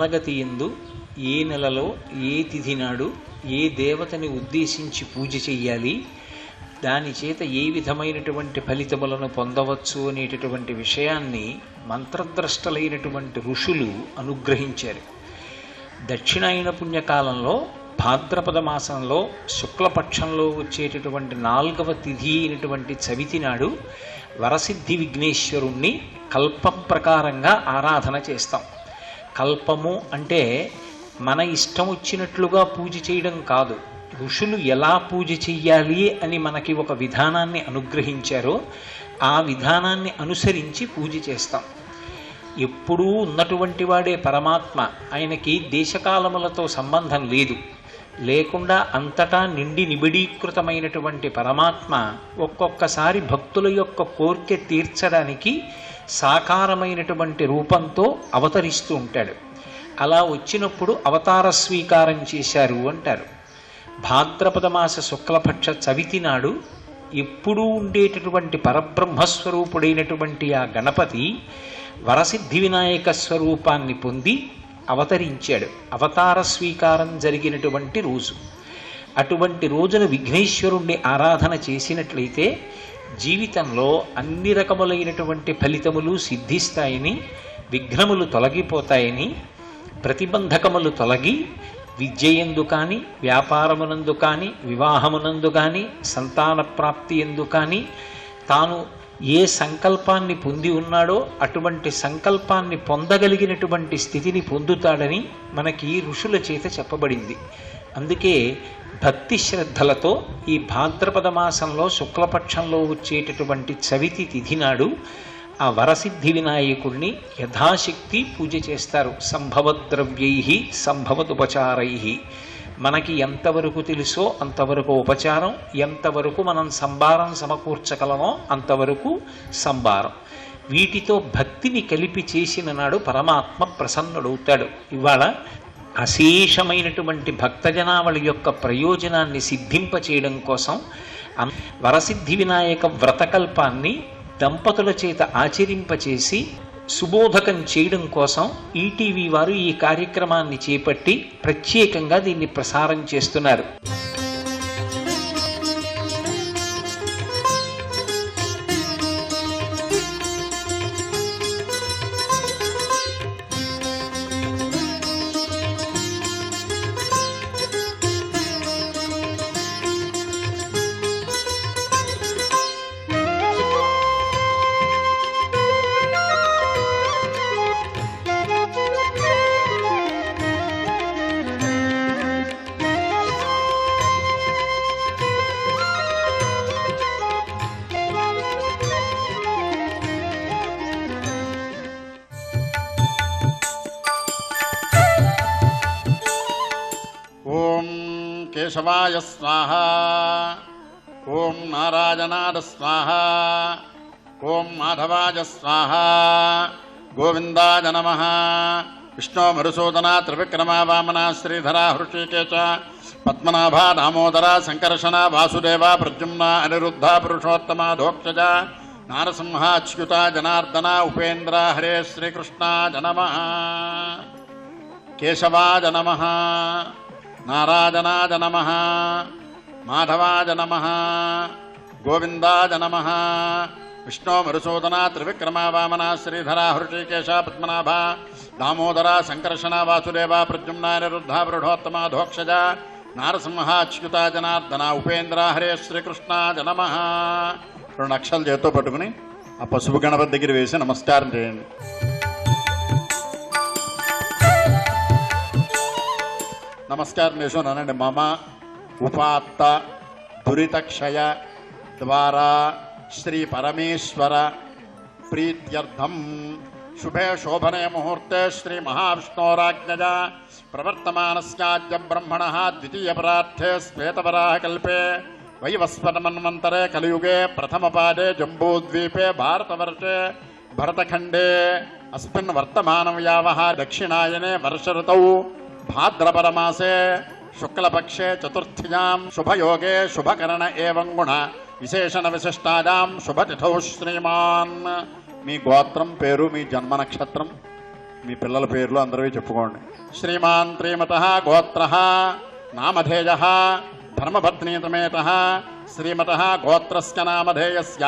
కాలగతి యందు ఏ నెలలో ఏ తిథి నాడు ఏ దేవతని ఉద్దేశించి పూజ చెయ్యాలి, దాని చేత ఏ విధమైనటువంటి ఫలితములను పొందవచ్చు అనేటటువంటి విషయాన్ని మంత్రద్రష్టలైనటువంటి ఋషులు అనుగ్రహించారు. దక్షిణాయన పుణ్యకాలంలో భాద్రపద మాసంలో శుక్లపక్షంలో వచ్చేటటువంటి 4వ తిథి అయినటువంటి చవితి నాడు వరసిద్ధి విఘ్నేశ్వరుణ్ణి కల్పం ప్రకారంగా ఆరాధన చేస్తాం. కల్పము అంటే మన ఇష్టం వచ్చినట్లుగా పూజ చేయడం కాదు, ఋషులు ఎలా పూజ చెయ్యాలి అని మనకి ఒక విధానాన్ని అనుగ్రహించారో ఆ విధానాన్ని అనుసరించి పూజ చేస్తాం. ఎప్పుడూ ఉన్నటువంటి వాడే పరమాత్మ, ఆయనకి దేశకాలములతో సంబంధం లేదు. లేకుండా అంతటా నిండి నిబిడీకృతమైనటువంటి పరమాత్మ ఒక్కొక్కసారి భక్తుల యొక్క కోరిక తీర్చడానికి సాకారమైనటువంటి రూపంతో అవతరిస్తూ ఉంటాడు. అలా వచ్చినప్పుడు అవతార స్వీకారం చేశారు అంటారు. భాద్రపద మాస శుక్లపక్ష చవితి నాడు ఎప్పుడూ ఉండేటటువంటి పరబ్రహ్మస్వరూపుడైనటువంటి ఆ గణపతి వరసిద్ధి వినాయక స్వరూపాన్ని పొంది అవతరించాడు. అవతార స్వీకారం జరిగినటువంటి రోజు. అటువంటి రోజున విఘ్నేశ్వరుణ్ణి ఆరాధన చేసినట్లయితే జీవితంలో అన్ని రకములైనటువంటి ఫలితములు సిద్ధిస్తాయని, విఘ్నములు తొలగిపోతాయని, ప్రతిబంధకములు తొలగి విద్యయందు కానీ, వ్యాపారమునందు కానీ, వివాహమునందు కానీ, సంతాన ప్రాప్తి ఎందు కానీ తాను ఏ సంకల్పాన్ని పొంది ఉన్నాడో అటువంటి సంకల్పాన్ని పొందగలిగినటువంటి స్థితిని పొందుతాడని మనకి ఋషుల చేత చెప్పబడింది. అందుకే భక్తి శ్రద్ధలతో ఈ భాద్రపద మాసంలో శుక్లపక్షంలో వచ్చేటటువంటి చవితి తిథి నాడు ఆ వరసిద్ధి వినాయకుడిని యథాశక్తి పూజ చేస్తారు. సంభవద్రవ్యై సంభవదుపచారై, మనకి ఎంతవరకు తెలుసో అంతవరకు ఉపచారం, ఎంతవరకు మనం సంభారం సమకూర్చగలమో అంతవరకు సంభారం. వీటితో భక్తిని కలిపి చేసిన నాడు పరమాత్మ ప్రసన్నుడవుతాడు. ఇవాళ అశేషమైనటువంటి భక్తజనావళి యొక్క ప్రయోజనాన్ని సిద్ధింపచేయడం కోసం వరసిద్ధి వినాయక వ్రతకల్పాన్ని దంపతుల చేత ఆచరింపచేసి సుబోధకం చేయడం కోసం ఈటీవీ వారు ఈ కార్యక్రమాన్ని చేపట్టి ప్రత్యేకంగా దీన్ని ప్రసారం చేస్తున్నారు. కేశవాయ స్వాహ, ఓం నారాయణాయ స్వాహ, ఓం మాధవాయ స్వాహ, గోవిందాయ నమః. విష్ణు మధుసూదన త్రివిక్రమ వామన శ్రీధర హృషికేశ పద్మనాభ దామోదర సంకర్షణ వాసుదేవ ప్రద్యుమ్న అనిరుద్ధ పురుషోత్తమ ధోక్షజ నారసింహ అచ్యుత జనార్దన ఉపేంద్ర హరే శ్రీకృష్ణాయ నమః. కేశవాయ నమః, నారాయణాయ నమః, మాధవాయ నమః, గోవిందాయ నమః. విష్ణు మధుసూదన త్రివిక్రమ వామన శ్రీధర హృషికేశ పద్మనాభ దామోదర సంకర్షణ వాసుదేవ ప్రద్యుమ్న అనిరుద్ధ పురుషోత్తమ ధోక్షజ నారసింహ అచ్యుత జనార్దన ఉపేంద్ర హరే శ్రీకృష్ణాయ నమః. 2 అక్షరాలు చేత్తో పట్టుకుని ఆ పసుపు గణపతి దగ్గర వేసి నమస్కారం చేయండి. నమస్కారం చేసానండి. మమ ఉపాత్త దురితక్షయ ద్వారా శ్రీ పరమేశ్వర ప్రీత్యర్థం శుభే శోభనే ముహూర్తే శ్రీ మహావిష్ణోరాజ్ఞజ ప్రవర్తమానస్యాద్య బ్రహ్మణః ద్వితీయ పరార్థే శ్వేతవరాహ కల్పే వైవస్వతమన్వంతరే కలియుగే ప్రథమపాదే జంబూద్వీపే భారతవర్షే భరతఖండే అస్మిన్ వర్తమానం యావః దక్షిణాయనే వర్ష ఋతౌ భాద్రపదమాసే శుక్లపక్షే చతుర్థ్యాం శుభయోగే శుభకరణ ఏవం గుణ విశేషణ విశిష్టాయాం శుభతిథౌ శ్రీమాన్. మీ గోత్రం, పేరు, మీ జన్మ నక్షత్రం మీ పిల్లల పేర్లు అందరివి చెప్పుకోండి. శ్రీమాన్ శ్రీమత గోత్ర నామధేయ ధర్మభద్నీతమేత శ్రీమత గోత్రస్య నామధేయస్య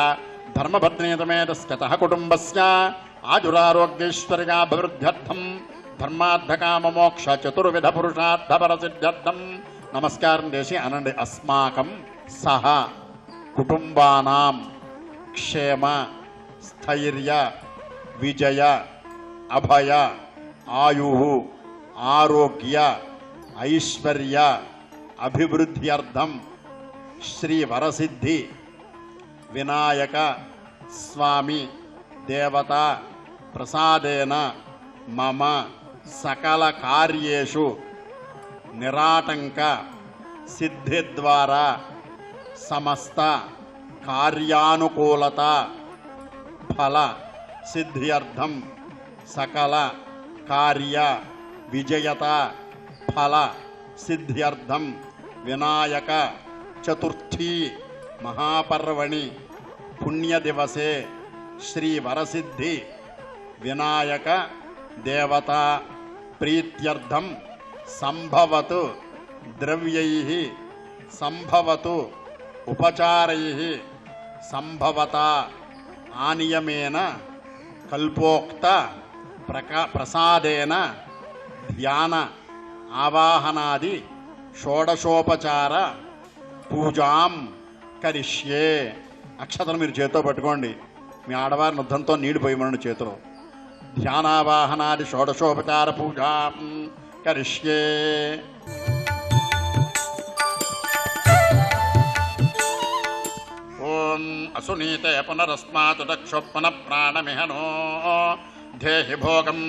ధర్మభద్నీతమేతస్యత కుటుంబస్య ఆజురారోగ్యైశ్వర్యాభివృద్ధ్యర్థం ధర్మార్థకామమోక్ష చతుర్విధ పురుషార్థపరసిద్ధ్యర్థం నమస్కారం చేసి అనండి. అస్మాకం సహ కుటుంబానాం క్షేమ స్థైర్య విజయ అభయ ఆయు ఆరోగ్య ఐశ్వర్య అభివృద్ధ్యర్థం శ్రీ వరసిద్ధి వినాయక స్వామి దేవత ప్రసాదేన మమ సకల కార్యేషు నిరాటంక సిద్ధి ద్వారా సమస్త కార్యానుకూలత ఫల సిద్ధ్యర్థం సకల కార్య విజయత ఫల సిద్ధ్యర్థం వినాయక చతుర్థీ మహాపర్వణి పుణ్యదివసే శ్రీ వరసిద్ధి వినాయక దేవత ప్రీత్యర్థం సంభవతు ద్రవ్యైః సంభవతు ఉపచారైః సంభవత ఆనియమేన కల్పోక్త ప్రసాదేన ధ్యాన ఆవాహనాది షోడశోపచార పూజాం కరిష్యే. అక్షతలు మీరు చేతితో పట్టుకోండి. మీ ఆడవారి నుద్దంతో నీళ్లు పోయమనండి చేతిలో. ధ్యానావాహనాది షోడశోపచార పూజాం కరిష్యే. ఓం అసునీతే పునరస్మాతు దక్షోపన ప్రాణమిహనో ధేహి భోగం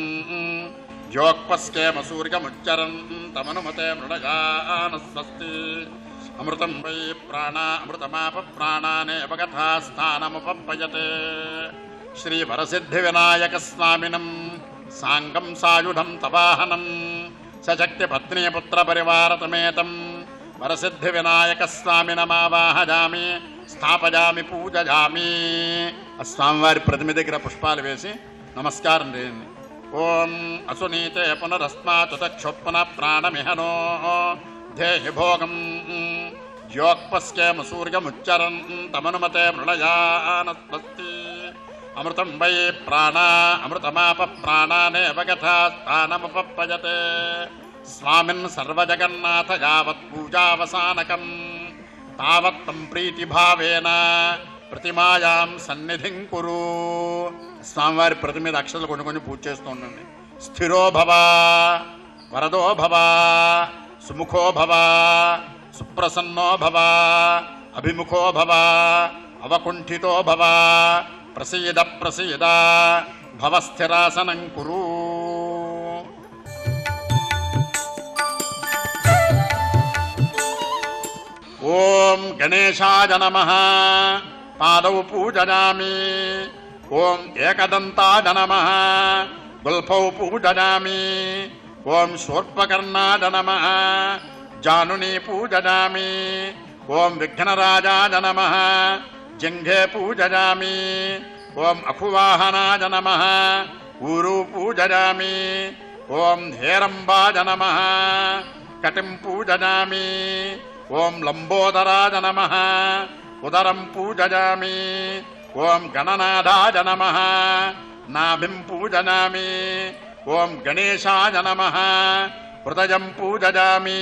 జ్యోక్పస్కేమ సూర్యముచ్చరన్ తమనుమతే మృడగాన స్వస్తి. అమృతం వై ప్రాణ అమృతమాప ప్రాణానేపగథా స్థానముపపయతే. శ్రీ వరసిద్ధి వినాయక స్వామినం సాంగం సాయుధం తవాహనం సశక్తి పత్నీపుత్ర పరివారతమేతం వరసిద్ధి వినాయక స్వామినమావాహజామి స్థాపజామి పూజజామి. ఆ స్వామివారి ప్రతిమ దగ్గర పుష్పాలు వేసి నమస్కారం చేయండి. ఓం అసునీతే పునరస్మాతు దక్షోపన ప్రాణమిహనో ధేహి భోగం జ్యోక్పస్కేమ సూర్యముచ్చరన్ తమనుమతే మృళయాన స్వస్తి. అమృతం వై ప్రాణ అమృతమాప ప్రాణానేవగథా స్థానముపపయతే. స్వామిన్ సర్వజగన్నాథ యావత్ పూజావసానకం తావత్తం ప్రీతిభావేన ప్రతిమాయాం సన్నిధిం కురు. స్వామివారి ప్రతి మీద అక్షతలు కొన్ని కొన్ని పూజ చేస్తూ ఉండండి. స్థిరో భవ వరదో భవ సుముఖో భవ సుప్రసన్నో భవ అభిముఖో భవ అవకుంఠితో భవ ప్రసీద ప్రసీద భవస్థిరాసనం కురు. ఓం గణేశాయ నమః పాదౌ పూజయామి. ఓం ఏకదంతాయ నమః గుల్ఫౌ పూజయామి. ఓం శూర్పకర్ణాయ నమః జానుని పూజయామి. ఓం విఘ్నరాజాయ నమః జంఘే పూజయామి. ఓం అఖువాహనాయ నమః ఊరు పూజయామి. ఓం హేరంబాయ నమః కటిం పూజయామి. ఓం లంబోదరాయ నమః ఉదరం పూజయామి. ఓం గణనాథాయ నమః నాభిం పూజయామి. ఓం గణేశాయ నమః హృదయం పూజయామి.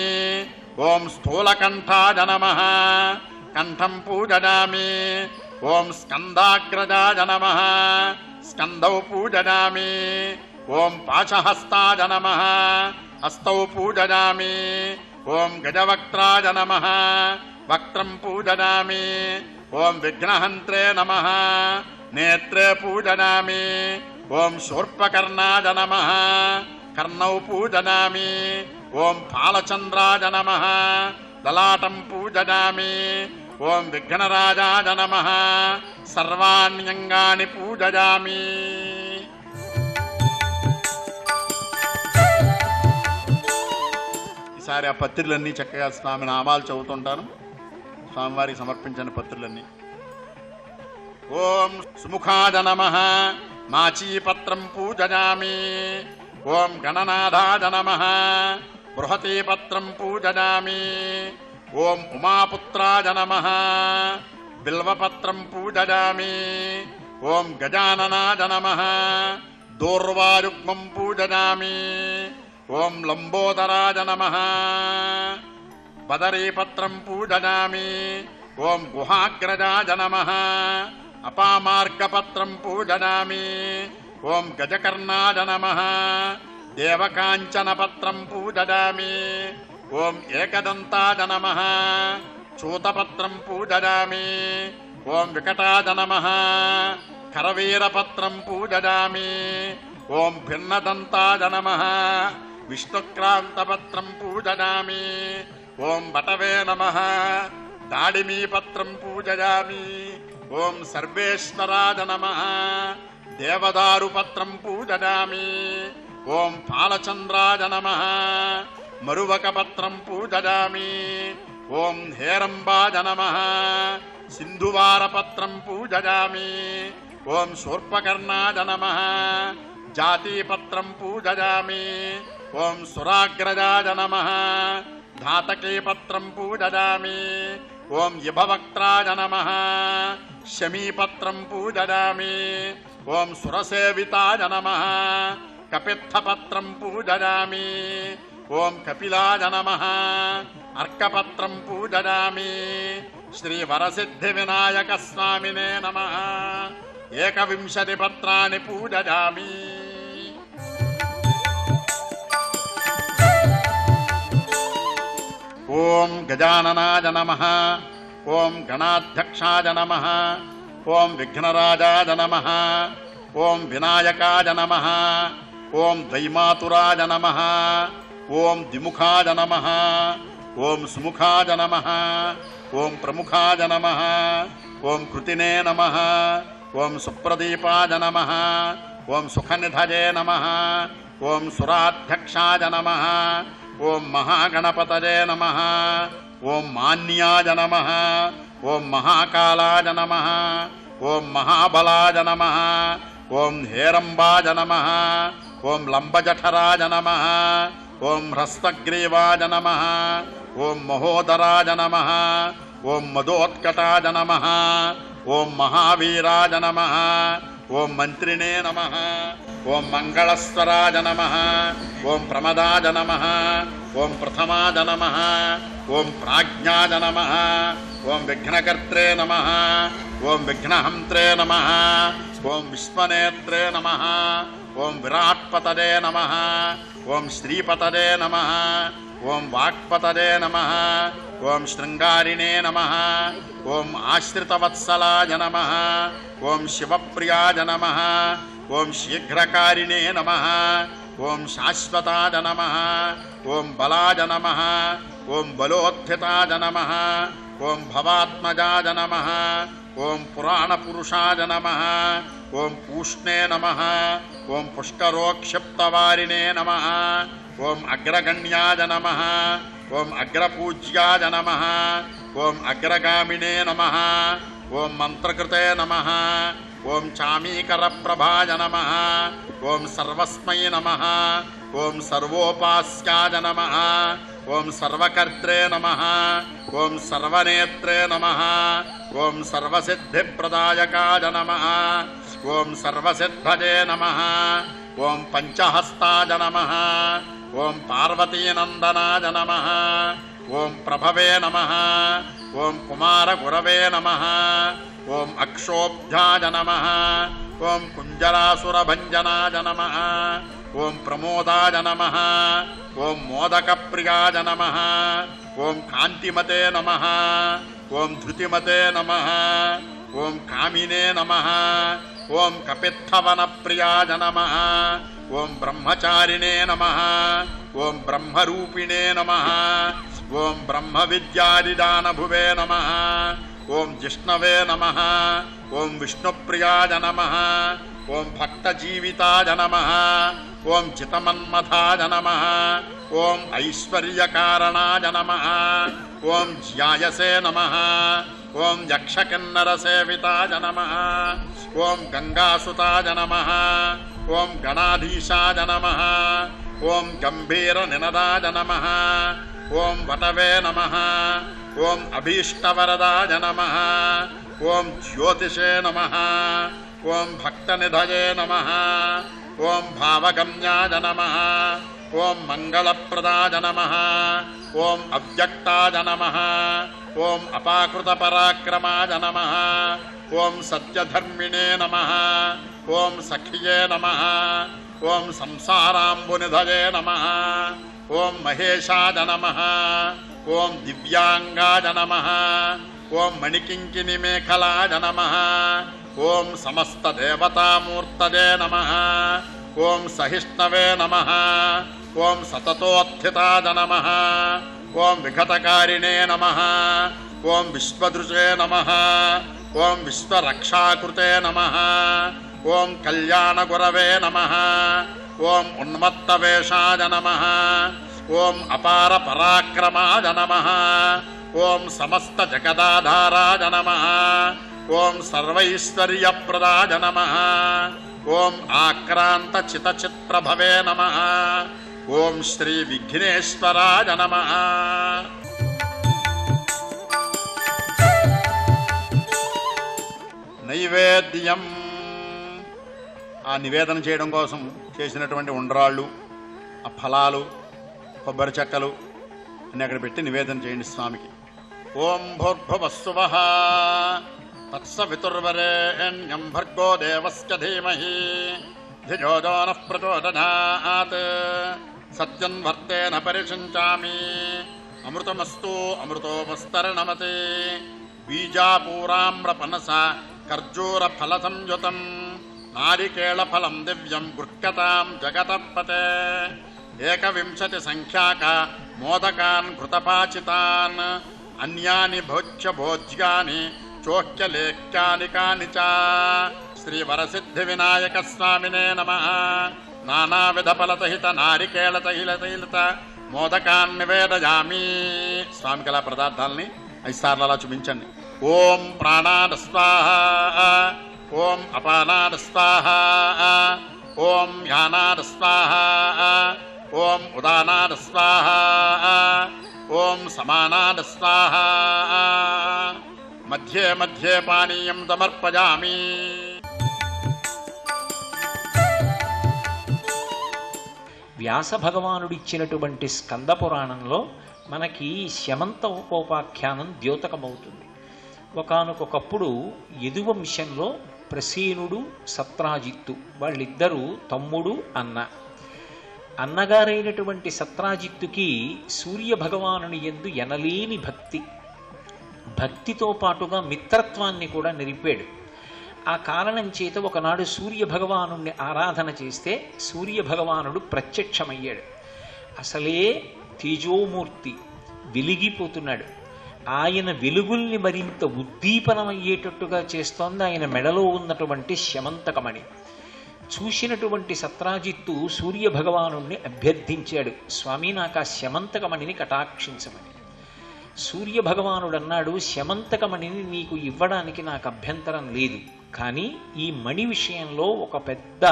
ఓం స్థూలకంఠాయ నమః కంఠం పూజయామి. ఓం స్కందాగ్రజాయ నమః స్కందౌ పూజయామి. ఓం పాశహస్తాయ నమః హస్తౌ పూజయామి. ఓం గజవక్త్రాయ నమః వక్త్రం పూజయామి. ఓం విఘ్నహంత్రే నమః నేత్రే పూజయామి. ఓం శూర్పకర్ణాయ నమః కర్ణౌ పూజయామి. ఓం ఫాలచంద్రాయ నమః లలాటం పూజయామి. ఓం విఘ్నరాజాయ నమః సర్వాణ్యంగాని పూజయామి. ఈసారి ఆ పత్రిలన్నీ చక్కగా స్వామి నామాలు చదువుతుంటాను. స్వామివారికి సమర్పించని పత్రులన్నీ. ఓం సుముఖాయ నమః మాచీపత్రం పూజయామి. ఓం గణనాథాయ నమః. బృహతీపత్రం పూజయామి. ఓం ఉమాపుత్రాయ నమః. బిల్వపత్రం పూజయామి. ఓం గజాననాయ నమః. దూర్వాయుగ్మం పూజయామి. ఓం లంబోదరాయ నమః. బదరీపత్రం పూజయామి. ఓం గుహాగ్రజాయ నమః. అపామార్గపత్రం పూజయామి. ఓం గజకర్ణాయ నమః. దేవకాంచనపత్రం పూజయామి. ఓం ఏకదంతాయ నమః. చూతపత్రం పూజయామి. ఓం వికటాయ నమః. కరవీరపత్రం పూజయామి. ఓం భిన్నదంతాయ నమః. విష్ణుక్రాంతపత్రం పూజయామి. ఓం బటవే నమః. దాడిమీపత్రం పూజయామి. ఓం సర్వేశ్వరాయ నమః. దేవదారుపత్రం పూజయామి. ఓం పాలచంద్రాయ నమః. మరువకపత్రం పూజయామి. ఓం హేరంబాయ నమః. సింధువారపత్రం పూజయామి. ఓం శూర్పకర్ణాయ నమః. జాతీపత్రం పూజయామి. ఓం సురాగ్రజాయ నమః. ధాతకీపత్రం పూజయామి. ఓం యుభవక్త్రాయ నమః. శమీపత్రం పూజయామి. ఓం సురసేవితాయ నమః. కపిత్థపత్రం పూజయామి. ఓం కపిలాయ నమః. అర్కపత్రం పూజయామి. శ్రీ వరసిద్ధి వినాయక స్వామినే నమః. ఏకవింశతి పత్రాన్ని పూజయామి. ఓం గజాననాయ నమః. ఓం గణాధ్యక్షాయ నమః. ఓం విఘ్నరాజాయ నమః. ఓం వినాయకాయ నమః. ఓం ద్వైమాతురాయ నమః. ఓం ద్విముఖాయ నమః. ఓం సుముఖాయ నమః. ఓం ప్రముఖాయ నమః. ఓం కృతినే నమః. ఓం సుప్రదీపాయ నమః. ఓం సుఖనిధయే నమః. ఓం సురాధ్యక్షాయ నమః. ఓం మహాగణపతయే నమః. ఓం మాన్యాయ నమః. ఓం మహాకాలాయ నమః. ఓం మహాబలాయ నమః. ఓం హేరంబాయ నమః. ఓం లంబజఠరాయ నమః. ఓం హ్రస్తగ్రీవాయ నమః. ఓం మహోదరాయ నమః. ఓం మదోత్కటాయ నమః. ఓం మహావీరాయ నమః. ఓం మంత్రినే నమః. ఓం మంగళస్వరాయ నమః. ఓం ప్రమదాయ నమః. ఓం ప్రథమాయ నమః. ఓం ప్రాజ్ఞాయ నమః. ఓం విఘ్నకర్త్రే నమః. ఓం విఘ్నహంత్రే నమః. ఓం విశ్వనేత్రే నమః. ఓం విరాట్పతదే నమః. ఓం శ్రీపతదే నమః. ఓం వాక్పతదే నమః. ఓం శృంగారిణే నమః. ఓం ఆశ్రితవత్సలాయ నమః. ఓం శివప్రియాయ నమః. ఓం శీఘ్రకారిణే నమః. ఓం శాశ్వతాయ నమః. ఓం బలాయ నమః. ఓం బలోత్థితాయ నమః. ఓం భవాత్మజాయ నమః. ఓం పురాణపురుషాయ నమః. ఓం పూష్ణే నమః. ఓం పుష్కరోక్షిప్తవారిణే నమః. ఓం అగ్రగణ్యాయ నమః. ఓం అగ్రపూజ్యాయ నమః. ఓం అగ్రగామినే నమః. ఓం మంత్రకృతే నమః. ఓం చామీకరప్రభాయ నమః. ఓం సర్వస్మై నమః. ఓం సర్వోపాస్యాయ నమః. ఓం సర్వకర్త్రే నమః. ఓం సర్వనేత్రే నమః. ఓం సర్వసిద్ధిప్రదాయకాయ నమః. ఓం సర్వసిద్ధజే నమః. ఓం పంచహస్తాయ నమః. ఓం పార్వతీనందనాయ నమః. ఓం ప్రభవే నమః. ఓం కుమారగురవే నమః. ఓం అక్షోభ్యాయ నమః. ఓం కుంజరాసురభంజనాయ నమః. ఓం ప్రమోదాయ నమః. ఓం మోదకప్రియాయ నమః. ఓం కాంతిమతే నమః. ఓం ధృతిమతే నమః. ఓం కామినే నమః. ఓం కపిత్థవనప్రియాయ నమః. ఓం బ్రహ్మచారిణే నమః. ఓం బ్రహ్మరూపిణే నమః. ఓం బ్రహ్మ విద్యాదిదానభువే నమః. ఓం జిష్ణవే నమః. ఓం విష్ణుప్రియాయ నమః. ఓం భక్తజీవితాయ నమః. ఓం చితమన్మథాయ నమః. ఓం ఐశ్వర్యకారణాయ నమః. ఓం జ్యాయసే నమః. ఓం యక్షకిన్నరసేవితాయ నమః. ఓం గంగాసుతాయ నమః. ఓం గణాధీశాయ నమః. ఓం గంభీర నినదాయ నమః. ఓం వటవే నమః. ఓం అభీష్టవరదాయ నమః. ఓం జ్యోతిషే నమః. ఓం భక్తనిధయే నమః. ఓం భావగమ్యాయ నమః. ఓం మంగళప్రదాయ నమః. ఓం అవ్యక్తాయ నమః. ఓం అపాకృతపరాక్రమాయ నమః. ఓం సత్యధర్మిణే నమః. ఓం సఖియే నమః. ఓం సంసారాంబునిధయే నమః. ఓం మహేశాయ నమః. ఓం దివ్యాంగాయ నమః. ఓం మణికింకిని మేఖలాయ నమః. ఓం సమస్త దేవతామూర్తయే నమః. ఓం సహిష్ణవే నమః. ఓం సతతోత్థితాయ నమః. ఓం విఘతకారిణే నమః. ఓం విశ్వదృశే నమః. ఓం విశ్వరక్షాకృతే నమః. ఓం కళ్యాణగురవే నమః. ఓం ఉన్మత్తవేషాయ నమః. ఓం అపార పరాక్రమాయ నమః. ఓం సమస్త జగదాధారాయ నమః. ఓం సర్వైశ్వర్యప్రదాయ నమః. ఓం ఆక్రాంత చితచిత్ప్రభవే నమః. ఓం శ్రీ విఘ్నేశ్వరాయ నమః. నైవేద్యం. ఆ నివేదన చేయడం కోసం చేసినటువంటి ఉండ్రాళ్ళు, ఆ ఫలాలు, కొబ్బరి చెక్కలు అన్ని అక్కడ పెట్టి నివేదన చేయండి స్వామికి. ఓం భూర్భువస్సువః తత్సవితుర్వరేణ్యం భర్గో దేవస్య ధీమహి ధియో యో నః ప్రచోదయాత్. సత్యం వర్తేన పరిశుంచామి. అమృతమస్తు అమృతోపస్తరణమతే. బీజాపూరామ్రపనస ఖర్జూర ఫల సంయుతం నారికేళ ఫలం దివ్యం గృహ్యతాం జగతపతే. 21 సంఖ్యాక మోదకాన్ ఘృతపాచితాన్ అన్యాని భోజ్య భోజ్యాని చోహ్యలేఖ్యాని కాని చ. శ్రీ వరసిద్ధి వినాయక స్వామినే నమః. నానావిధ ఫలతహిత నారికేళ తైలత మోదకాన్ నివేదయామి. స్వామికి అలా పదార్థాలని 5 సార్లు అలా చూపించండి. ఓం ప్రాణాద స్వాహ. ఓం అపానాద స్వాహ. ఓం యానాద స్వాహ. ఓం ఉదానాద స్వాహ. ఓం సమానాద స్వాహ. మధ్యే మధ్యే పానీయం సమర్పయామి. వ్యాస భగవానుడిచ్చినటువంటి స్కంద పురాణంలో మనకి శమంత ఉపోపాఖ్యానం ద్యోతకమవుతుంది. ఒకానొకప్పుడు యదువంశంలో ప్రసేనుడు, సత్రాజిత్తు వాళ్ళిద్దరూ తమ్ముడు అన్న. అన్నగారైనటువంటి సత్రాజిత్తుకి సూర్యభగవానుని యందు ఎనలేని భక్తి. భక్తితో పాటుగా మిత్రత్వాన్ని కూడా నిలిపాడు. ఆ కారణం చేత ఒకనాడు సూర్యభగవానుణ్ణి ఆరాధన చేస్తే సూర్యభగవానుడు ప్రత్యక్షమయ్యాడు. అసలే తేజోమూర్తి, వెలిగిపోతున్నాడు. ఆయన వెలుగుల్ని మరింత ఉద్దీపనమయ్యేటట్టుగా చేస్తోంది ఆయన మెడలో ఉన్నటువంటి శమంతకమణి. చూసినటువంటి సత్రాజిత్తు సూర్యభగవానుణ్ణి అభ్యర్థించాడు, స్వామి నాకు ఆ శమంతకమణిని కటాక్షించమని. సూర్యభగవానుడు అన్నాడు, శమంతకమణిని నీకు ఇవ్వడానికి నాకు అభ్యంతరం లేదు, కానీ ఈ మణి విషయంలో ఒక పెద్ద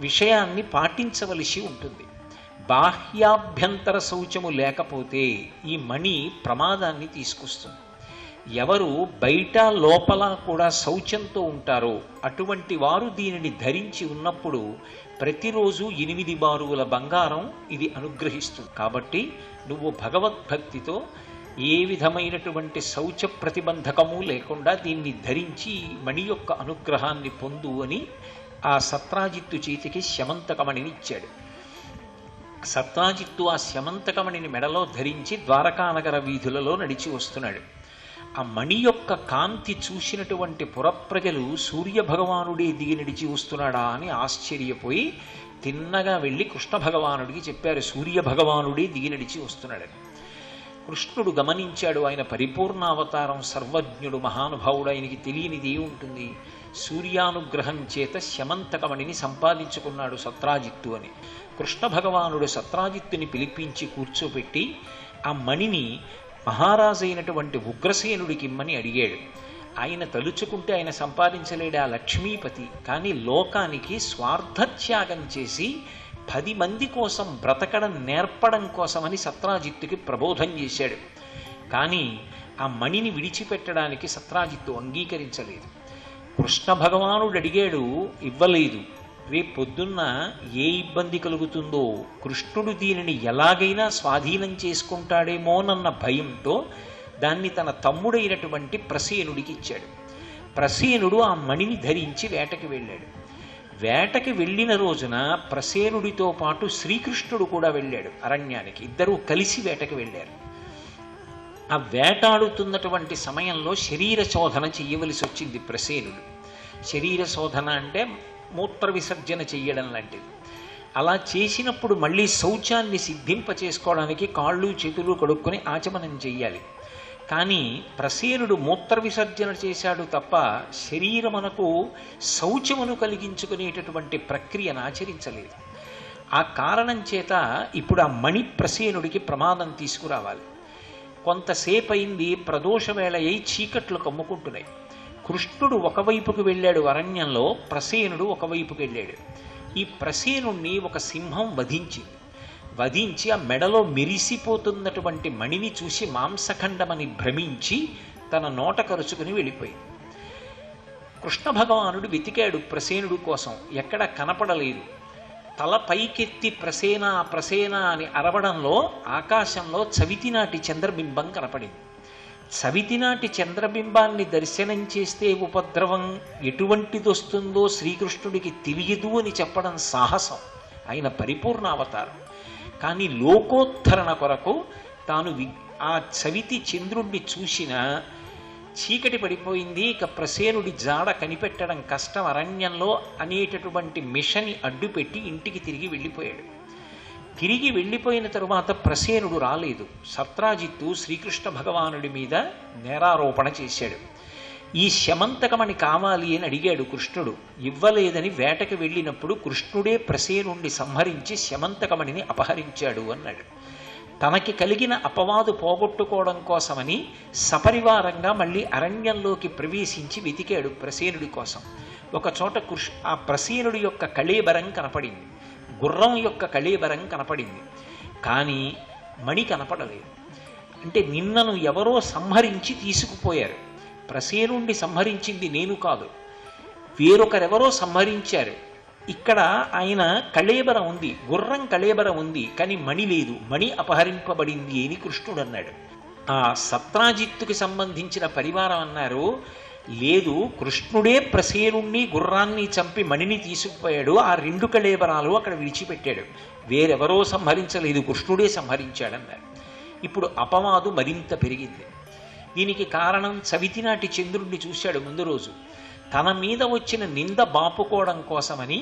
విషయాన్ని పాటించవలసి ఉంటుంది. బాహ్యాభ్యంతర శౌచము లేకపోతే ఈ మణి ప్రమాదాన్ని తీసుకొస్తుంది. ఎవరు బయట లోపల కూడా శౌచంతో ఉంటారో అటువంటి వారు దీనిని ధరించి ఉన్నప్పుడు ప్రతిరోజు 8 బారువుల బంగారం ఇది అనుగ్రహిస్తుంది. కాబట్టి నువ్వు భగవద్భక్తితో ఏ విధమైనటువంటి శౌచ ప్రతిబంధకము లేకుండా దీన్ని ధరించి మణి యొక్క అనుగ్రహాన్ని పొందు అని ఆ సత్రాజిత్తు చేతికి శమంతకమణిని ఇచ్చాడు. సత్రాజిత్తు ఆ శమంతకమణిని మెడలో ధరించి ద్వారకానగర వీధులలో నడిచి వస్తున్నాడు. ఆ మణి యొక్క కాంతి చూసినటువంటి పురప్రజలు సూర్యభగవానుడే దిగి నడిచి వస్తున్నాడా అని ఆశ్చర్యపోయి తిన్నగా వెళ్ళి కృష్ణ భగవానుడికి చెప్పారు, సూర్యభగవానుడే దిగి నడిచి వస్తున్నాడని. కృష్ణుడు గమనించాడు, ఆయన పరిపూర్ణావతారం, సర్వజ్ఞుడు, మహానుభావుడు, ఆయనకి తెలియనిది ఉంటుంది. సూర్యానుగ్రహం చేత శమంతకమణిని సంపాదించుకున్నాడు సత్రాజిత్తు అని. కృష్ణ భగవానుడు సత్రాజిత్తుని పిలిపించి కూర్చోబెట్టి ఆ మణిని మహారాజైనటువంటి ఉగ్రసేనుడికి ఇమ్మని అడిగాడు. ఆయన తలుచుకుంటే ఆయన సంపాదించలేడు ఆ లక్ష్మీపతి. కానీ లోకానికి స్వార్థత్యాగం చేసి 10 మంది కోసం బ్రతకడం నేర్పడం కోసమని సత్రాజిత్తుకి ప్రబోధం చేశాడు. కానీ ఆ మణిని విడిచిపెట్టడానికి సత్రాజిత్తు అంగీకరించలేదు. కృష్ణ భగవానుడు అడిగాడు, ఇవ్వలేదు. రేపొద్దున్న ఏ ఇబ్బంది కలుగుతుందో, కృష్ణుడు దీనిని ఎలాగైనా స్వాధీనం చేసుకుంటాడేమోనన్న భయంతో దాన్ని తన తమ్ముడైనటువంటి ప్రసేనుడికి ఇచ్చాడు. ప్రసేనుడు ఆ మణిని ధరించి వేటకి వెళ్ళాడు. వేటకి వెళ్ళిన రోజున ప్రసేనుడితో పాటు శ్రీకృష్ణుడు కూడా వెళ్ళాడు అరణ్యానికి. ఇద్దరూ కలిసి వేటకి వెళ్ళారు. ఆ వేటాడుతున్నటువంటి సమయంలో శరీర శోధన చెయ్యవలసి వచ్చింది ప్రసేనుడు. శరీర శోధన అంటే మూత్ర విసర్జన చెయ్యడం లాంటిది. అలా చేసినప్పుడు మళ్ళీ శౌచాన్ని సిద్ధింప చేసుకోవడానికి కాళ్ళు చేతులు కడుక్కొని ఆచమనం చెయ్యాలి. కానీ ప్రసేనుడు మూత్ర విసర్జన చేశాడు తప్ప శరీరమునకు శౌచమును కలిగించుకునేటటువంటి ప్రక్రియను ఆచరించలేదు. ఆ కారణం చేత ఇప్పుడు ఆ మణి ప్రసేనుడికి ప్రమాదం తీసుకురావాలి. కొంతసేపు అయింది, ప్రదోష వేళ అయి చీకట్లు కమ్ముకుంటున్నాయి. కృష్ణుడు ఒకవైపుకు వెళ్ళాడు అరణ్యంలో, ప్రసేనుడు ఒకవైపుకు వెళ్ళాడు. ఈ ప్రసేనుణ్ణి ఒక సింహం వధించి ఆ మెడలో మెరిసిపోతున్నటువంటి మణిని చూసి మాంసఖండమని భ్రమించి తన నోట కరుచుకుని వెళ్ళిపోయింది. కృష్ణ భగవానుడు వెతికాడు ప్రసేనుడు కోసం, ఎక్కడ కనపడలేదు. తల పైకెత్తి ప్రసేన ప్రసేన అని అరవడంలో ఆకాశంలో చవితినాటి చంద్రబింబం కనపడింది. చవితినాటి చంద్రబింబాన్ని దర్శనం చేస్తే ఉపద్రవం ఎటువంటిదొస్తుందో శ్రీకృష్ణుడికి తెలియదు అని చెప్పడం సాహసం, ఆయన పరిపూర్ణ అవతారం. కానీ లోకోద్ధరణ కొరకు తాను ఆ చవితి చంద్రుణ్ణి చూసిన చీకటి పడిపోయింది, ఇక ప్రసేనుడి జాడ కనిపెట్టడం కష్టం అరణ్యంలో అనేటటువంటి మిషని అడ్డుపెట్టి ఇంటికి తిరిగి వెళ్ళిపోయాడు. తిరిగి వెళ్ళిపోయిన తరువాత ప్రసేనుడు రాలేదు. సత్రాజిత్తు శ్రీకృష్ణ భగవానుడి మీద నేరారోపణ చేశాడు. ఈ శమంతకమణి కావాలి అని అడిగాడు కృష్ణుడు. ఇవ్వలేదని వేటకి వెళ్ళినప్పుడు కృష్ణుడే ప్రసేనుణ్ణి సంహరించి శమంతకమణిని అపహరించాడు అన్నాడు. తనకి కలిగిన అపవాదు పోగొట్టుకోవడం కోసమని సపరివారంగా మళ్ళీ అరణ్యంలోకి ప్రవేశించి వెతికాడు ప్రసేనుడి కోసం. ఒకచోట ఆ ప్రసేనుడి యొక్క కళేబరం కనపడింది, గుర్రం యొక్క కళేబరం కనపడింది. కానీ మణి కనపడలేదు. అంటే నిన్నను ఎవరో సంహరించి తీసుకుపోయారు. ప్రసేనుణ్ణి సంహరించింది నేను కాదు, వేరొకరెవరో సంహరించారు. ఇక్కడ ఆయన కళేబరం ఉంది, గుర్రం కళేబరం ఉంది, కానీ మణి లేదు, మణి అపహరింపబడింది అని కృష్ణుడు అన్నాడు. ఆ సత్రాజిత్తుకి సంబంధించిన పరివారం అన్నారు, లేదు, కృష్ణుడే ప్రసేనుణ్ణి గుర్రాన్ని చంపి మణిని తీసుకుపోయాడు, ఆ 2 కళేబరాలు అక్కడ విడిచిపెట్టాడు, వేరెవరో సంహరించలేదు, కృష్ణుడే సంహరించాడన్నారు. ఇప్పుడు అపవాదు మరింత పెరిగింది. దీనికి కారణం చవితినాటి చంద్రుణ్ణి చూశాడు ముందు రోజు. తన మీద వచ్చిన నింద బాపుకోవడం కోసమని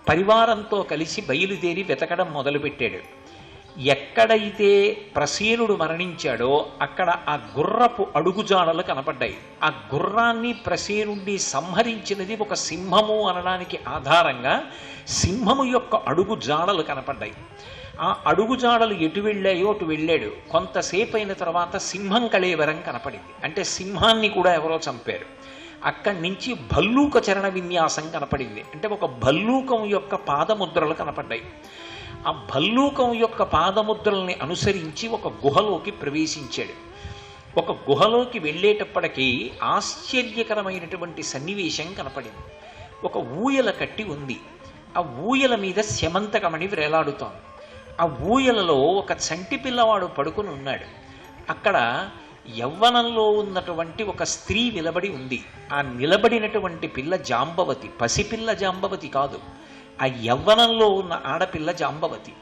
పరివారంతో కలిసి బయలుదేరి వెతకడం మొదలుపెట్టాడు. ఎక్కడైతే ప్రసేనుడు మరణించాడో అక్కడ ఆ గుర్రపు అడుగుజాడలు కనపడ్డాయి. ఆ గుర్రాన్ని ప్రసేనుడిని సంహరించినది ఒక సింహము అనడానికి ఆధారంగా సింహము యొక్క అడుగు జాడలు కనపడ్డాయి. ఆ అడుగుజాడలు ఎటు వెళ్ళాయో అటు వెళ్ళాడు. కొంతసేపు అయిన తర్వాత సింహం కళేబరం కనపడింది, అంటే సింహాన్ని కూడా ఎవరో చంపారు. అక్కడి నుంచి భల్లూక చరణ విన్యాసం కనపడింది, అంటే ఒక భల్లూకం యొక్క పాదముద్రలు కనపడ్డాయి. ఆ భల్లూకం యొక్క పాదముద్రల్ని అనుసరించి ఒక గుహలోకి ప్రవేశించాడు. ఒక గుహలోకి వెళ్ళేటప్పటికీ ఆశ్చర్యకరమైనటువంటి సన్నివేశం కనపడింది. ఒక ఊయల కట్టి ఉంది, ఆ ఊయల మీద శమంతకమణి వేలాడుతోంది. ఆ ఊయలలో ఒక చంటి పిల్లవాడు పడుకుని ఉన్నాడు. అక్కడ యవ్వనంలో ఉన్నటువంటి ఒక స్త్రీ నిలబడి ఉంది. ఆ నిలబడినటువంటి పిల్ల జాంబవతి, పసిపిల్ల జాంబవతి కాదు, ఆ యవ్వనంలో ఉన్న ఆడపిల్ల జాంబవతి.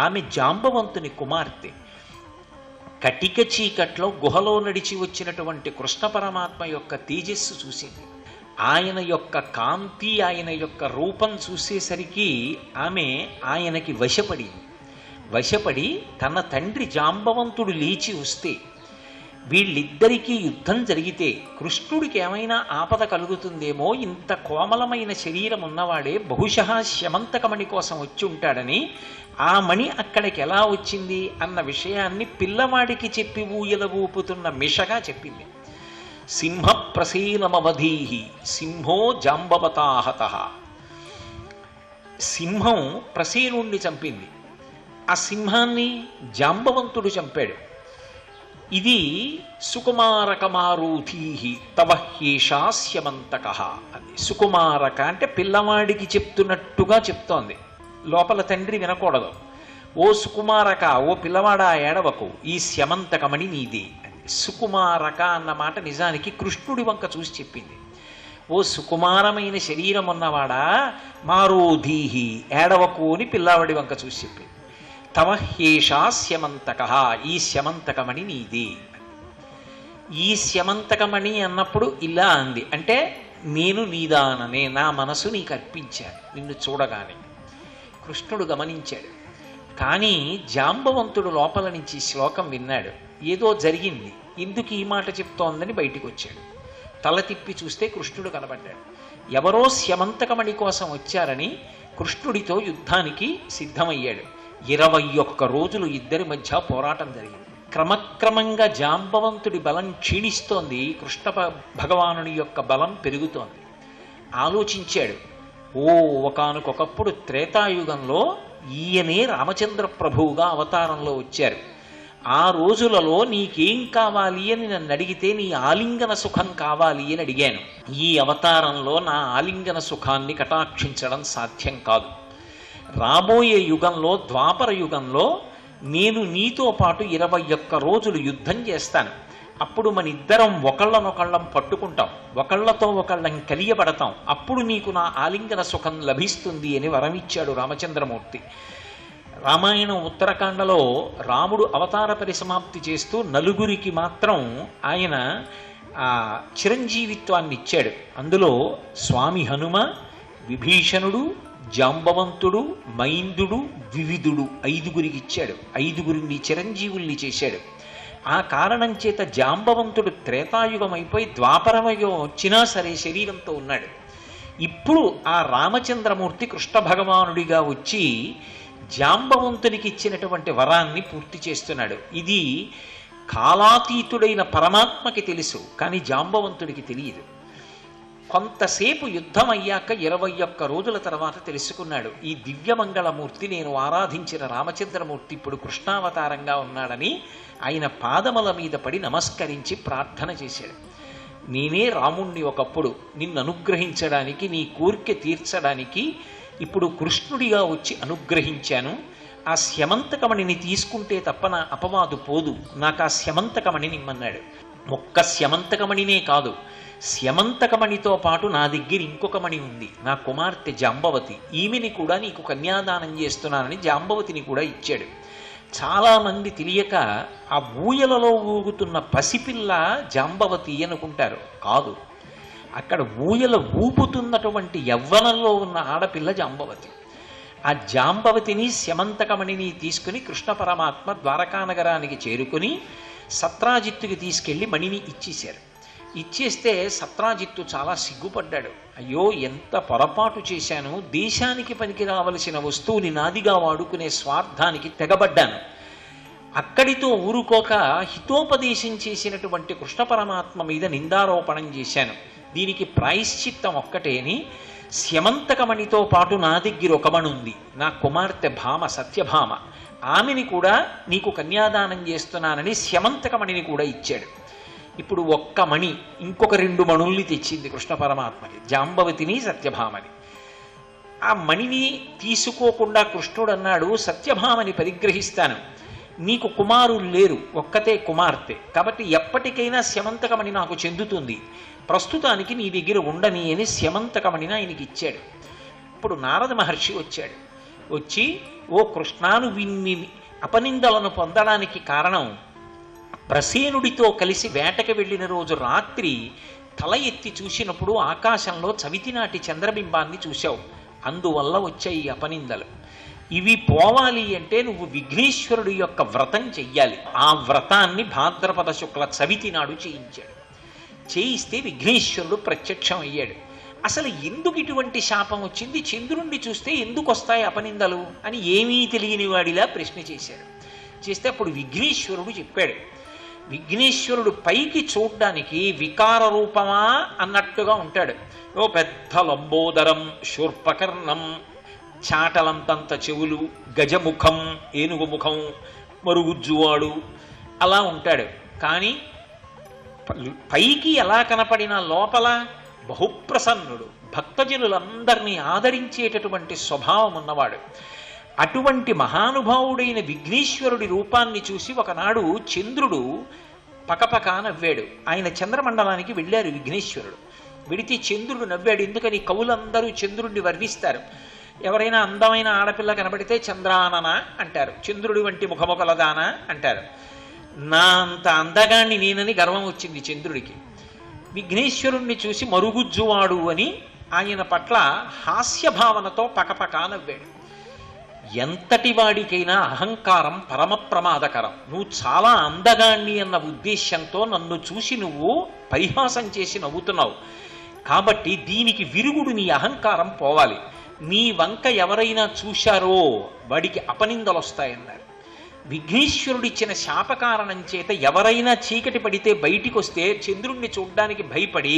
ఆమె జాంబవంతుని కుమార్తె. కటిక చీకట్లో గుహలో నడిచి వచ్చినటువంటి కృష్ణ పరమాత్మ యొక్క తేజస్సు చూసింది. ఆయన యొక్క కాంతి, ఆయన యొక్క రూపం చూసేసరికి ఆమె ఆయనకి వశపడి తన తండ్రి జాంబవంతుడు లేచి వస్తే, వీళ్ళిద్దరికీ యుద్ధం జరిగితే కృష్ణుడికి ఏమైనా ఆపద కలుగుతుందేమో, ఇంత కోమలమైన శరీరం ఉన్నవాడే బహుశಃ శమంతకమణి కోసం వచ్చి ఉంటాడని, ఆ మణి అక్కడికి ఎలా వచ్చింది అన్న విషయాన్ని పిల్లవాడికి చెప్పి ఊయల ఊపుతున్న మిషగా చెప్పింది. సింహ ప్రసేనమవధీహి సింహో జాంబవతాహత. సింహం ప్రసేనుణ్ణి చంపింది, ఆ సింహాన్ని జాంబవంతుడు చంపాడు. ఇది సుకుమారకమారూధీహి తవ హ్యేషాస్యమంతక అని. సుకుమారక అంటే పిల్లవాడికి చెప్తున్నట్టుగా చెప్తోంది, లోపల తండ్రి వినకూడదు. ఓ సుకుమారక, ఓ పిల్లవాడా ఏడవకు, ఈ స్యమంతకమణి నీది అని. సుకుమారక అన్న మాట నిజానికి కృష్ణుడి వంక చూసి చెప్పింది. ఓ సుకుమారమైన శరీరం ఉన్నవాడా మారోధీహి, ఏడవకు అని పిల్లవాడి వంక చూసి చెప్పింది. తవ హ్యేషా స్యమంతక, ఈ స్యమంతకమణి నీది. ఈ స్యమంతకమణి అన్నప్పుడు ఇలా అంది అంటే నేను నీదాననే, నా మనసు నీకు అర్పించాను నిన్ను చూడగానే. కృష్ణుడు గమనించాడు. కానీ జాంబవంతుడు లోపల నుంచి శ్లోకం విన్నాడు, ఏదో జరిగింది, ఎందుకు ఈ మాట చెప్తోందని బయటికి వచ్చాడు. తల తిప్పి చూస్తే కృష్ణుడు కనబడ్డాడు. ఎవరో స్యమంతకమణి కోసం వచ్చారని కృష్ణుడితో యుద్ధానికి సిద్ధమయ్యాడు. 21 రోజులు ఇద్దరి మధ్య పోరాటం జరిగింది. క్రమక్రమంగా జాంబవంతుడి బలం క్షీణిస్తోంది, కృష్ణ భగవానుని యొక్క బలం పెరుగుతోంది. ఆలోచించాడు, ఓ ఒకానొకప్పుడు త్రేతాయుగంలో ఈయనే రామచంద్ర ప్రభువుగా అవతారంలో వచ్చారు. ఆ రోజులలో నీకేం కావాలి అని నన్ను అడిగితే నీ ఆలింగన సుఖం కావాలి అని అడిగాను. ఈ అవతారంలో నా ఆలింగన సుఖాన్ని కటాక్షించడం సాధ్యం కాదు. రాబోయే యుగంలో, ద్వాపర యుగంలో నేను నీతో పాటు 21 రోజులు యుద్ధం చేస్తాను. అప్పుడు మన ఇద్దరం ఒకళ్ళనొకళ్ళం పట్టుకుంటాం, ఒకళ్ళతో ఒకళ్ళం కలియబడతాం. అప్పుడు నీకు నా ఆలింగన సుఖం లభిస్తుంది అని వరమిచ్చాడు రామచంద్రమూర్తి. రామాయణం ఉత్తరకాండలో రాముడు అవతార పరిసమాప్తి చేస్తూ నలుగురికి మాత్రం ఆయన చిరంజీవిత్వాన్ని ఇచ్చాడు. అందులో స్వామి హనుమ, విభీషణుడు, జాంబవంతుడు, మైందుడు, వివిధుడు 5గురికి ఇచ్చాడు. 5గురిని చిరంజీవుల్ని చేశాడు. ఆ కారణం చేత జాంబవంతుడు త్రేతాయుగం అయిపోయి ద్వాపరమయుగం వచ్చినా సరే శరీరంతో ఉన్నాడు. ఇప్పుడు ఆ రామచంద్రమూర్తి కృష్ణ భగవానుడిగా వచ్చి జాంబవంతునికి ఇచ్చినటువంటి వరాన్ని పూర్తి చేస్తున్నాడు. ఇది కాలాతీతుడైన పరమాత్మకి తెలుసు, కానీ జాంబవంతుడికి తెలియదు. కొంతసేపు యుద్ధం అయ్యాక 21 రోజుల తర్వాత తెలుసుకున్నాడు, ఈ దివ్యమంగళమూర్తి, నేను ఆరాధించిన రామచంద్రమూర్తి ఇప్పుడు కృష్ణావతారంగా ఉన్నాడని ఆయన పాదముల మీద పడి నమస్కరించి ప్రార్థన చేశాడు. నేనే రాముణ్ణి ఒకప్పుడు నిన్ను అనుగ్రహించడానికి, నీ కోరిక తీర్చడానికి ఇప్పుడు కృష్ణుడిగా వచ్చి అనుగ్రహించాను. ఆ స్యమంతకమణిని తీసుకుంటే తప్ప నా అపవాదు పోదు, నాకు ఆ స్యమంతకమణిని ఇమ్మన్నాడు. ఒక్క స్యమంతకమణినే కాదు, స్యమంతకమణితో పాటు నా దగ్గర ఇంకొక మణి ఉంది, నా కుమార్తె జాంబవతి, ఈమెని కూడా నీకు కన్యాదానం చేస్తున్నానని జాంబవతిని కూడా ఇచ్చాడు. చాలామంది తెలియక ఆ ఊయలలో ఊగుతున్న పసిపిల్ల జాంబవతి అనుకుంటారు. కాదు, అక్కడ ఊయల ఊపుతున్నటువంటి యవ్వనంలో ఉన్న ఆడపిల్ల జాంబవతి. ఆ జాంబవతిని స్యమంతకమణిని తీసుకుని కృష్ణ పరమాత్మ ద్వారకానగరానికి చేరుకుని సత్రాజిత్తుకి తీసుకెళ్లి మణిని ఇచ్చేశారు. ఇచ్చేస్తే సత్రాజిత్తు చాలా సిగ్గుపడ్డాడు. అయ్యో, ఎంత పొరపాటు చేశాను, దేశానికి పనికి రావలసిన వస్తువుని నాదిగా వాడుకునే స్వార్థానికి తెగబడ్డాను. అక్కడితో ఊరుకోక హితోపదేశం చేసినటువంటి కృష్ణ పరమాత్మ మీద నిందారోపణం చేశాను. దీనికి ప్రాయశ్చిత్తం ఒక్కటేని స్యమంతకమణితో పాటు నా దగ్గర ఒక మణి ఉంది, నా కుమార్తె భామ సత్యభామ, ఆమెని కూడా నీకు కన్యాదానం చేస్తున్నానని స్యమంతకమణిని కూడా ఇచ్చాడు. ఇప్పుడు ఒక్క మణి ఇంకొక 2 మణుల్ని తెచ్చింది కృష్ణ పరమాత్మకి, జాంబవతిని సత్యభామని. ఆ మణిని తీసుకోకుండా కృష్ణుడు అన్నాడు, సత్యభామని పరిగ్రహిస్తాను, నీకు కుమారులు లేరు, ఒక్కతే కుమార్తె, కాబట్టి ఎప్పటికైనా స్యమంతకమణి నాకు చెందుతుంది, ప్రస్తుతానికి నీ దగ్గర ఉండని అని స్యమంతకమణిని ఆయనకి ఇచ్చాడు. ఇప్పుడు నారద మహర్షి వచ్చాడు. వచ్చి, ఓ కృష్ణాను, విన్ని అపనిందలను పొందడానికి కారణం ప్రసేనుడితో కలిసి వేటకి వెళ్ళిన రోజు రాత్రి తల ఎత్తి చూసినప్పుడు ఆకాశంలో చవితినాటి చంద్రబింబాన్ని చూశావు, అందువల్ల వచ్చాయి ఈ అపనిందలు. ఇవి పోవాలి అంటే నువ్వు విఘ్నేశ్వరుడి యొక్క వ్రతం చెయ్యాలి. ఆ వ్రతాన్ని భాద్రపద శుక్ల చవితి నాడు చేయించాడు. చేయిస్తే విఘ్నేశ్వరుడు ప్రత్యక్షం అయ్యాడు. అసలు ఎందుకు ఇటువంటి శాపం వచ్చింది, చంద్రుణ్ణి చూస్తే ఎందుకు వస్తాయి అపనిందలు అని ఏమీ తెలియని వాడిలా ప్రశ్న చేశాడు. చేస్తే అప్పుడు విఘ్నేశ్వరుడు చెప్పాడు, విఘ్నేశ్వరుడు పైకి చూడ్డానికి వికార రూపమా అన్నట్టుగా ఉంటాడు. ఓ పెద్ద లంబోదరం, శూర్పకర్ణం, చాటలంతంత చెవులు, గజముఖం, ఏనుగు ముఖం, మరుగుజ్జువాడు అలా ఉంటాడు. కానీ పైకి ఎలా కనపడినా లోపల బహుప్రసన్నుడు, భక్తజనులందరినీ ఆదరించేటటువంటి స్వభావం ఉన్నవాడు. అటువంటి మహానుభావుడైన విఘ్నేశ్వరుడి రూపాన్ని చూసి ఒకనాడు చంద్రుడు పకపక నవ్వాడు. ఆయన చంద్రమండలానికి వెళ్ళారు విఘ్నేశ్వరుడు. వెడితే చంద్రుడు నవ్వాడు. ఎందుకని? కవులందరూ చంద్రుడిని వర్ణిస్తారు. ఎవరైనా అందమైన ఆడపిల్ల కనబడితే చంద్రానన అంటారు, చంద్రుడి వంటి ముఖముఖలదానా అంటారు. నా అంత అందగాన్ని నేనని గర్వం వచ్చింది చంద్రుడికి. విఘ్నేశ్వరుణ్ణి చూసి మరుగుజ్జువాడు అని ఆయన పట్ల హాస్యభావనతో పకపక నవ్వాడు. ఎంతటి వాడికైనా అహంకారం పరమ ప్రమాదకరం. నువ్వు చాలా అందగాన్ని అన్న ఉద్దేశ్యంతో నన్ను చూసి నువ్వు పరిహాసం చేసి నవ్వుతున్నావు. కాబట్టి దీనికి విరుగుడు నీ అహంకారం పోవాలి. నీ వంక ఎవరైనా చూశారో వాడికి అపనిందలు వస్తాయన్నారు. విఘ్నేశ్వరుడిచ్చిన శాపకారణం చేత ఎవరైనా చీకటి పడితే బయటికి వస్తే చంద్రుణ్ణి చూడ్డానికి భయపడి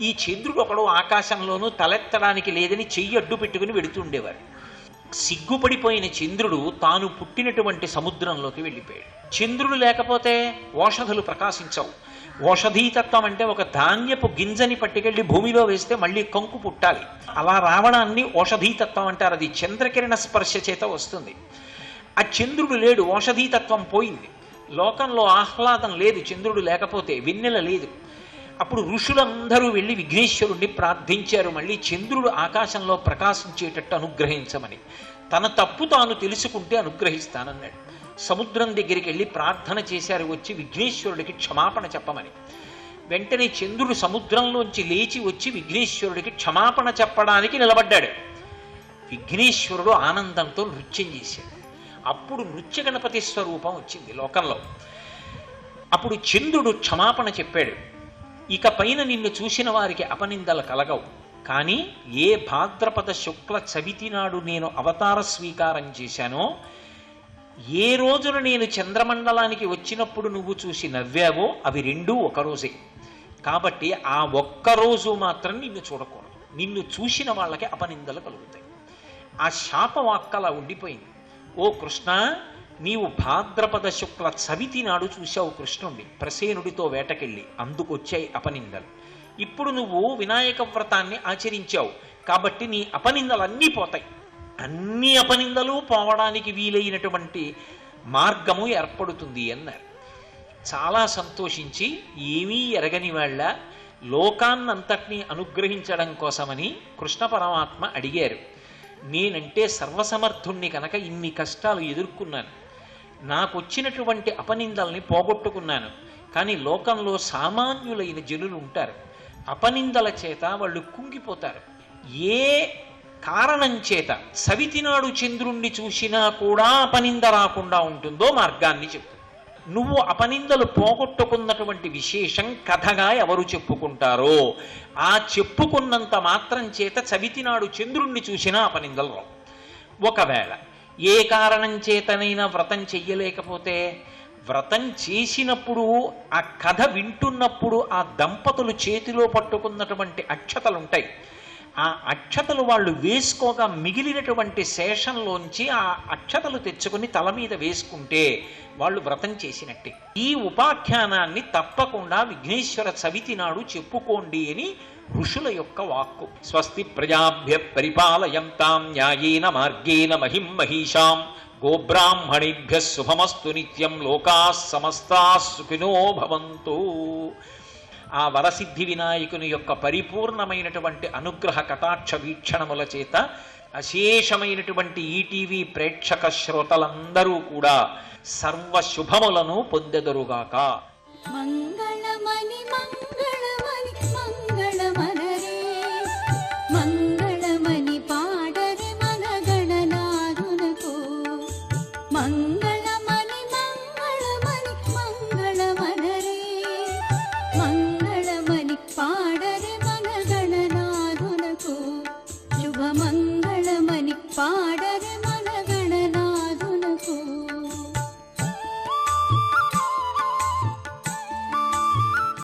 ఈ చంద్రుడు ఒకడు ఆకాశంలోనూ తలెత్తడానికి లేదని చెయ్యి అడ్డు పెట్టుకుని వెడుతుండేవారు. సిగ్గుపడిపోయిన చంద్రుడు తాను పుట్టినటువంటి సముద్రంలోకి వెళ్ళిపోయాడు. చంద్రుడు లేకపోతే ఓషధులు ప్రకాశించవు. ఓషధీతత్వం అంటే ఒక ధాన్యపు గింజని పట్టుకెళ్ళి భూమిలో వేస్తే మళ్ళీ కంకు పుట్టాలి. అలా రావడాన్ని ఓషధీతత్వం అంటారు. అది చంద్రకిరణ స్పర్శ చేత వస్తుంది. ఆ చంద్రుడు లేడు, ఓషధీతత్వం పోయింది. లోకంలో ఆహ్లాదం లేదు చంద్రుడు లేకపోతే, వెన్నెల లేదు. అప్పుడు ఋషులందరూ వెళ్ళి విఘ్నేశ్వరుణ్ణి ప్రార్థించారు, మళ్ళీ చంద్రుడు ఆకాశంలో ప్రకాశించేటట్టు అనుగ్రహించమని. తన తప్పు తాను తెలుసుకుంటే అనుగ్రహిస్తానన్నాడు. సముద్రం దగ్గరికి వెళ్ళి ప్రార్థన చేశారు, వచ్చి విఘ్నేశ్వరుడికి క్షమాపణ చెప్పమని. వెంటనే చంద్రుడు సముద్రంలోంచి లేచి వచ్చి విఘ్నేశ్వరుడికి క్షమాపణ చెప్పడానికి నిలబడ్డాడు. విఘ్నేశ్వరుడు ఆనందంతో నృత్యం చేశాడు. అప్పుడు నృత్య గణపతి స్వరూపం వచ్చింది లోకంలో. అప్పుడు చంద్రుడు క్షమాపణ చెప్పాడు. ఇక పైన నిన్ను చూసిన వారికి అపనిందలు కలగవు. కానీ ఏ భాద్రపద శుక్ల చవితి నాడు నేను అవతార స్వీకారం చేశానో, ఏ రోజున నేను చంద్రమండలానికి వచ్చినప్పుడు నువ్వు చూసి నవ్వావో అవి రెండూ ఒకరోజే. కాబట్టి ఆ ఒక్కరోజు మాత్రం నిన్ను చూడకూడదు. నిన్ను చూసిన వాళ్ళకి అపనిందలు కలుగుతాయి. ఆ శాపవాక్కలా ఉండిపోయింది. ఓ కృష్ణ, నీవు భాద్రపద శుక్ల చవితి నాడు చూశావు కృష్ణుణ్ణి ప్రసేనుడితో వేటకెళ్ళి, అందుకొచ్చాయి అపనిందలు. ఇప్పుడు నువ్వు వినాయక వ్రతాన్ని ఆచరించావు కాబట్టి నీ అపనిందలన్నీ పోతాయి. అన్ని అపనిందలు పోవడానికి వీలైనటువంటి మార్గము ఏర్పడుతుంది అన్నారు. చాలా సంతోషించి ఏమీ ఎరగని వాళ్ళ లోకాన్నంతటినీ అనుగ్రహించడం కోసమని కృష్ణ పరమాత్మ అడిగారు. నేనంటే సర్వసమర్థుణ్ణి కనుక ఇన్ని కష్టాలు ఎదుర్కొన్నాను, నాకొచ్చినటువంటి అపనిందల్ని పోగొట్టుకున్నాను. కానీ లోకంలో సామాన్యులైన జనులు ఉంటారు, అపనిందల చేత వాళ్ళు కుంగిపోతారు. ఏ కారణం చేత చవితి నాడు చంద్రుణ్ణి చూసినా కూడా అపనింద రాకుండా ఉంటుందో మార్గాన్ని చెప్పు. నువ్వు అపనిందలు పోగొట్టుకున్నటువంటి విశేషం కథగా ఎవరు చెప్పుకుంటారో ఆ చెప్పుకున్నంత మాత్రం చేత చవితి నాడు చంద్రుణ్ణి చూసినా అపనిందలు రావు. ఒకవేళ ఏ కారణం చేతనైనా వ్రతం చెయ్యలేకపోతే, వ్రతం చేసినప్పుడు ఆ కథ వింటున్నప్పుడు ఆ దంపతులు చేతిలో పట్టుకున్నటువంటి అక్షతలుంటాయి, ఆ అక్షతలు వాళ్ళు వేసుకోగా మిగిలినటువంటి శేషంలోంచి ఆ అక్షతలు తెచ్చుకుని తల మీద వేసుకుంటే వాళ్ళు వ్రతం చేసినట్టే. ఈ ఉపాఖ్యానాన్ని తప్పకుండా విఘ్నేశ్వర చవితి నాడు చెప్పుకోండి అని ఋషుల యొక్క వాక్కు. స్వస్తి ప్రజాభ్య పరిపాలయంతాం న్యాయేన మార్గేణ మహిం మహిషాం గోబ్రాహ్మణేభ్య శుభమస్తు నిత్యం లోకాః సమస్తాః సుఖినో భవంతు. ఆ వరసిద్ధి వినాయకుని యొక్క పరిపూర్ణమైనటువంటి అనుగ్రహ కటాక్ష వీక్షణముల చేత అశేషమైనటువంటి ఈటీవీ ప్రేక్షక శ్రోతలందరూ కూడా సర్వశుభములను పొందెదరుగాక. మంగళమణి మంగళమణి మంగళమనరే మంగళమణి పాడరే మన గణనాథునకు. మంగళమణి మంగళమణి మంగళమనరే మంగళమణి పాడరే మన గణనాథునకు. శుభమంగళమణి పాడ